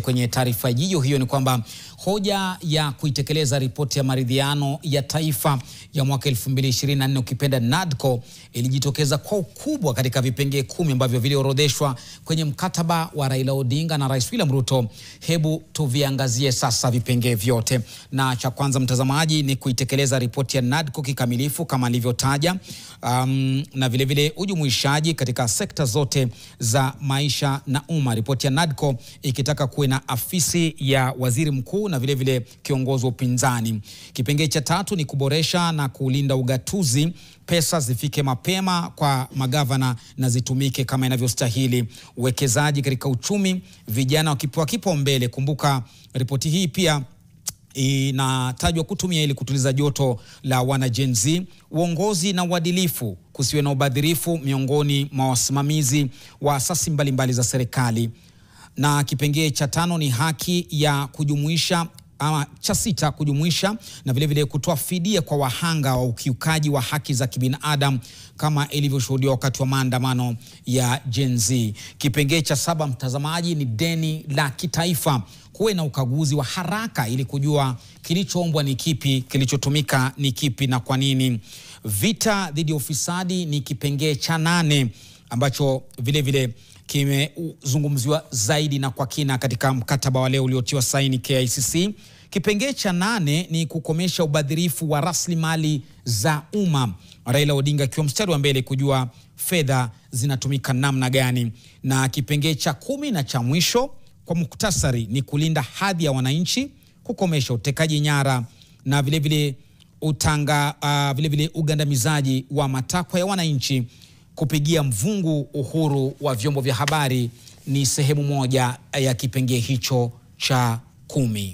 kwenye taarifa hiyo ni kwamba hoja ya kuitekeleza ripoti ya maridhiano ya taifa ya mwaka 2024 ukipenda NADCO ilijitokeza kwa ukubwa katika vipengee 10 ambavyo viliorodheshwa kwenye mkataba wa Raila Odinga na Rais William Ruto. Hebu tuviangazie sasa vipengee vyote. Na cha kwanza mtazamaji ni kuitekeleza ripoti ya NADCO kikamilifu kama alivyotaja, na vile vile ujumuishaji katika sekta zote za maisha na umma. Ripoti ya NADCO ikitaka kuwe na afisi ya waziri mkuu na vile vile kiongozi wa upinzani. Kipengee cha 3 ni kuboresha na kulinda ugatuzi, pesa zifike mapema kwa magavana na zitumike kama inavyostahili. Uwekezaji katika uchumi, vijana wakipewa kipaumbele. Kumbuka ripoti hii pia inatajwa kutumia ili kutuliza joto la wana Gen Z. Uongozi na uadilifu, kusiwe na ubadhirifu miongoni mwa wasimamizi wa asasi mbalimbali za serikali. Na kipengee cha 5 ni haki ya kujumuisha, ama cha 6 kujumuisha na vile vile kutoa fidia kwa wahanga wa ukiukaji wa haki za kibinadamu kama ilivyoshuhudiwa wakati wa maandamano ya Gen Z. Kipengee cha 7 mtazamaji ni deni la kitaifa, kuwe na ukaguzi wa haraka ili kujua kilichoombwa ni kipi, kilichotumika ni kipi na kwa nini. Vita dhidi ya ufisadi ni kipengee cha 8 ambacho vile vile kimezungumziwa zaidi na kwa kina katika mkataba wa leo uliotiwa saini KICC. Kipengee cha 8 ni kukomesha ubadhirifu wa rasilimali za umma, Raila Odinga akiwa mstari wa mbele kujua fedha zinatumika namna gani. Na kipengee cha 10 na cha mwisho kwa muktasari ni kulinda hadhi ya wananchi, kukomesha utekaji nyara na vile vile ugandamizaji wa matakwa ya wananchi. Kupigia mvungu uhuru wa vyombo vya habari ni sehemu moja ya kipengee hicho cha 10.